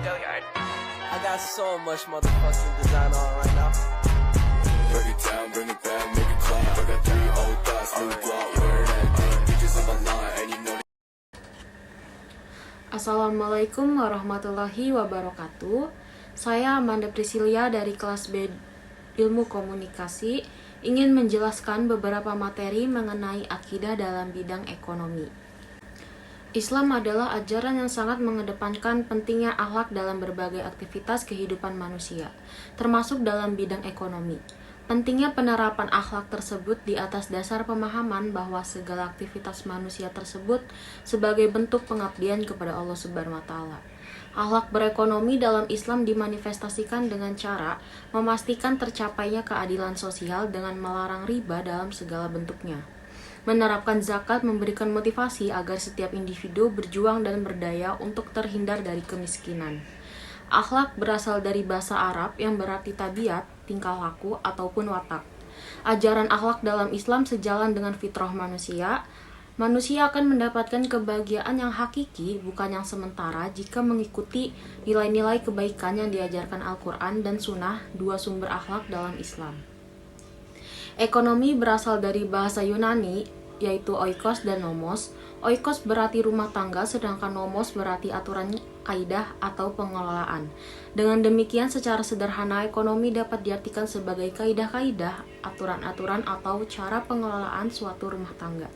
I got so much motherfucking design on right now. Break it down, bring it back, make it clap. I got 3 old thoughts, new guap, wear that thing. Bitches on my line, and you know. Assalamualaikum warahmatullahi wabarakatuh. Saya Amanda Priscilia dari kelas B Ilmu Komunikasi ingin menjelaskan beberapa materi mengenai akidah dalam bidang ekonomi. Islam adalah ajaran yang sangat mengedepankan pentingnya akhlak dalam berbagai aktivitas kehidupan manusia, termasuk dalam bidang ekonomi. Pentingnya penerapan akhlak tersebut di atas dasar pemahaman bahwa segala aktivitas manusia tersebut sebagai bentuk pengabdian kepada Allah Subhanahu wa taala. Akhlak berekonomi dalam Islam dimanifestasikan dengan cara memastikan tercapainya keadilan sosial dengan melarang riba dalam segala bentuknya. Menerapkan zakat memberikan motivasi agar setiap individu berjuang dan berdaya untuk terhindar dari kemiskinan. Akhlak berasal dari bahasa Arab yang berarti tabiat, tingkah laku, ataupun watak. Ajaran akhlak dalam Islam sejalan dengan fitrah manusia. Manusia akan mendapatkan kebahagiaan yang hakiki, bukan yang sementara, jika mengikuti nilai-nilai kebaikan yang diajarkan Al-Quran dan Sunnah, dua sumber akhlak dalam Islam. Ekonomi berasal dari bahasa Yunani, yaitu oikos dan nomos. Oikos berarti rumah tangga, sedangkan nomos berarti aturan kaidah atau pengelolaan. Dengan demikian, secara sederhana, ekonomi dapat diartikan sebagai kaidah-kaidah, aturan-aturan, atau cara pengelolaan suatu rumah tangga.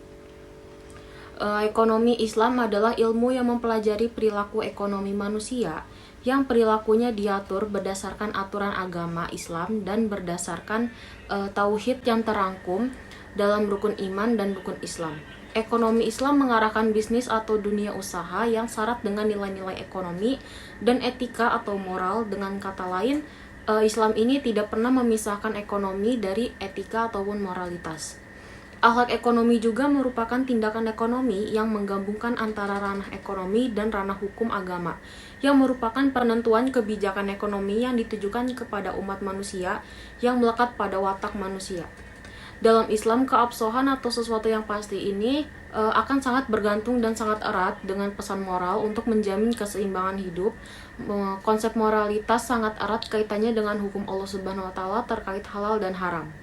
Ekonomi Islam adalah ilmu yang mempelajari perilaku ekonomi manusia, yang perilakunya diatur berdasarkan aturan agama Islam dan berdasarkan tauhid yang terangkum dalam rukun iman dan rukun Islam. Ekonomi Islam mengarahkan bisnis atau dunia usaha yang syarat dengan nilai-nilai ekonomi dan etika atau moral. Dengan kata lain, Islam ini tidak pernah memisahkan ekonomi dari etika ataupun moralitas. Akhlak ekonomi juga merupakan tindakan ekonomi yang menggabungkan antara ranah ekonomi dan ranah hukum agama, yang merupakan penentuan kebijakan ekonomi yang ditujukan kepada umat manusia yang melekat pada watak manusia. Dalam Islam, keabsahan atau sesuatu yang pasti ini akan sangat bergantung dan sangat erat dengan pesan moral untuk menjamin keseimbangan hidup. Konsep moralitas sangat erat kaitannya dengan hukum Allah Subhanahu wa taala terkait halal dan haram.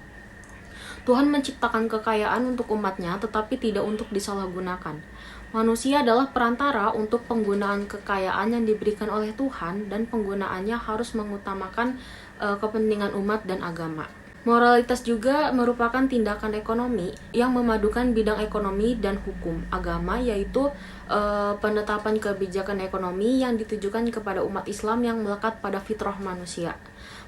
Tuhan menciptakan kekayaan untuk umatnya, tetapi tidak untuk disalahgunakan. Manusia adalah perantara untuk penggunaan kekayaan yang diberikan oleh Tuhan, dan penggunaannya harus mengutamakan kepentingan umat dan agama. Moralitas juga merupakan tindakan ekonomi yang memadukan bidang ekonomi dan hukum agama, yaitu penetapan kebijakan ekonomi yang ditujukan kepada umat Islam yang melekat pada fitrah manusia.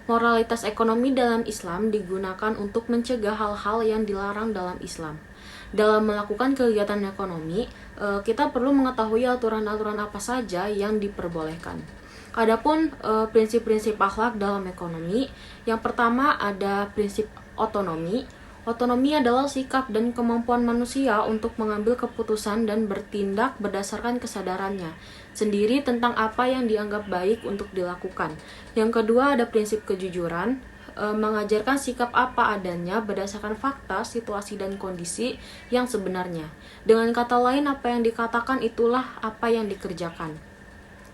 Moralitas ekonomi dalam Islam digunakan untuk mencegah hal-hal yang dilarang dalam Islam. Dalam melakukan kegiatan ekonomi, kita perlu mengetahui aturan-aturan apa saja yang diperbolehkan. Adapun prinsip-prinsip akhlak dalam ekonomi, yang pertama ada prinsip otonomi. Otonomi adalah sikap dan kemampuan manusia untuk mengambil keputusan dan bertindak berdasarkan kesadarannya sendiri tentang apa yang dianggap baik untuk dilakukan. Yang kedua ada prinsip kejujuran, mengajarkan sikap apa adanya berdasarkan fakta, situasi, dan kondisi yang sebenarnya. Dengan kata lain, apa yang dikatakan itulah apa yang dikerjakan.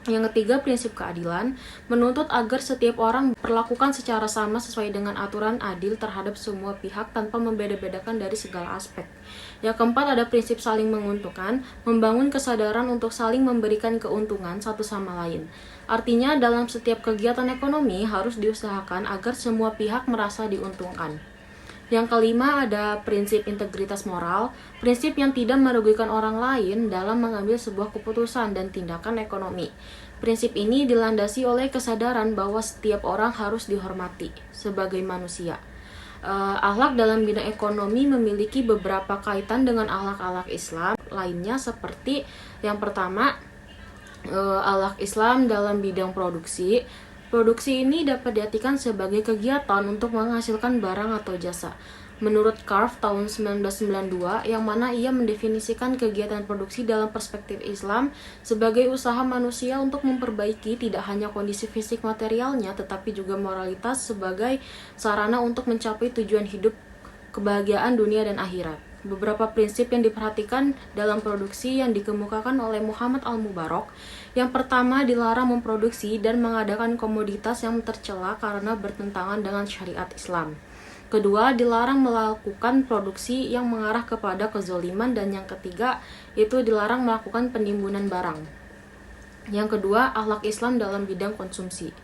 Yang ketiga, prinsip keadilan, menuntut agar setiap orang diperlakukan secara sama sesuai dengan aturan adil terhadap semua pihak tanpa membeda-bedakan dari segala aspek. Yang keempat, ada prinsip saling menguntungkan, membangun kesadaran untuk saling memberikan keuntungan satu sama lain. Artinya, dalam setiap kegiatan ekonomi harus diusahakan agar semua pihak merasa diuntungkan. Yang kelima ada prinsip integritas moral, prinsip yang tidak merugikan orang lain dalam mengambil sebuah keputusan dan tindakan ekonomi. Prinsip ini dilandasi oleh kesadaran bahwa setiap orang harus dihormati sebagai manusia. Akhlak dalam bidang ekonomi memiliki beberapa kaitan dengan akhlak-akhlak Islam lainnya, seperti yang pertama, akhlak Islam dalam bidang produksi. Produksi ini dapat diartikan sebagai kegiatan untuk menghasilkan barang atau jasa. Menurut Karpf tahun 1992, yang mana ia mendefinisikan kegiatan produksi dalam perspektif Islam sebagai usaha manusia untuk memperbaiki tidak hanya kondisi fisik materialnya, tetapi juga moralitas sebagai sarana untuk mencapai tujuan hidup, kebahagiaan dunia dan akhirat. beberapa prinsip yang diperhatikan dalam produksi yang dikemukakan oleh Muhammad Al-Mubarak. Yang pertama, dilarang memproduksi dan mengadakan komoditas yang tercela karena bertentangan dengan syariat Islam. Kedua, dilarang melakukan produksi yang mengarah kepada kezaliman. Dan yang ketiga, itu dilarang melakukan penimbunan barang. Yang kedua, akhlak Islam dalam bidang konsumsi.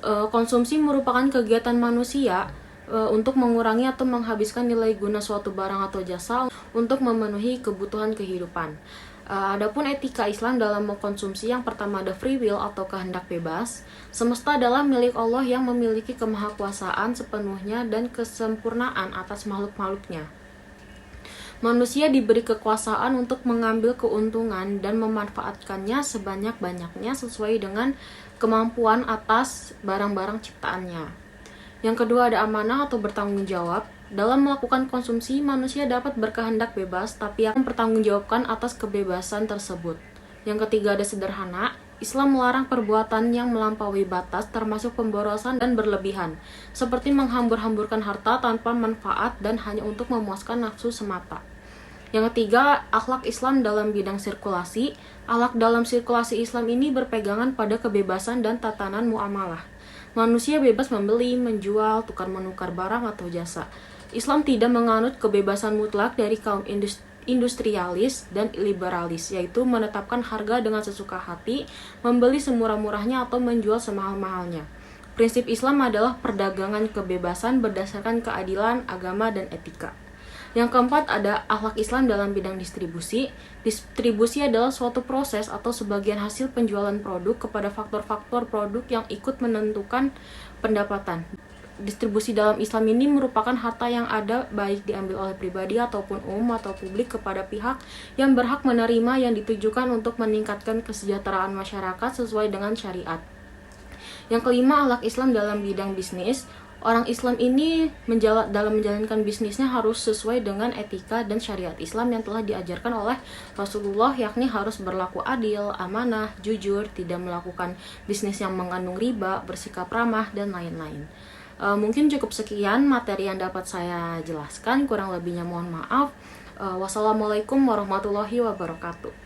Konsumsi merupakan kegiatan manusia untuk mengurangi atau menghabiskan nilai guna suatu barang atau jasa untuk memenuhi kebutuhan kehidupan. Adapun etika Islam dalam mengkonsumsi, yang pertama ada free will atau kehendak bebas. Semesta adalah milik Allah yang memiliki kemahakuasaan sepenuhnya dan kesempurnaan atas makhluk-makhluknya. Manusia diberi kekuasaan untuk mengambil keuntungan dan memanfaatkannya sebanyak-banyaknya sesuai dengan kemampuan atas barang-barang ciptaannya. Yang kedua ada amanah atau bertanggung jawab. Dalam melakukan konsumsi, manusia dapat berkehendak bebas, tapi akan bertanggungjawabkan atas kebebasan tersebut. Yang ketiga ada sederhana. Islam melarang perbuatan yang melampaui batas, termasuk pemborosan dan berlebihan, seperti menghambur-hamburkan harta tanpa manfaat dan hanya untuk memuaskan nafsu semata. Yang ketiga, akhlak Islam dalam bidang sirkulasi. Akhlak dalam sirkulasi Islam ini berpegangan pada kebebasan dan tatanan muamalah. Manusia bebas membeli, menjual, tukar-menukar barang atau jasa. Islam tidak menganut kebebasan mutlak dari kaum industrialis dan liberalis, yaitu menetapkan harga dengan sesuka hati, membeli semurah-murahnya atau menjual semahal-mahalnya. Prinsip Islam adalah perdagangan kebebasan berdasarkan keadilan, agama, dan etika. Yang keempat ada akhlak Islam dalam bidang distribusi. Distribusi adalah suatu proses atau sebagian hasil penjualan produk kepada faktor-faktor produk yang ikut menentukan pendapatan. Distribusi dalam Islam ini merupakan harta yang ada baik diambil oleh pribadi ataupun umum atau publik kepada pihak yang berhak menerima, yang ditujukan untuk meningkatkan kesejahteraan masyarakat sesuai dengan syariat. Yang kelima, akhlak Islam dalam bidang bisnis. Orang Islam ini dalam menjalankan bisnisnya harus sesuai dengan etika dan syariat Islam yang telah diajarkan oleh Rasulullah, yakni harus berlaku adil, amanah, jujur, tidak melakukan bisnis yang mengandung riba, bersikap ramah, dan lain-lain. Mungkin cukup sekian materi yang dapat saya jelaskan, kurang lebihnya mohon maaf. Wassalamualaikum warahmatullahi wabarakatuh.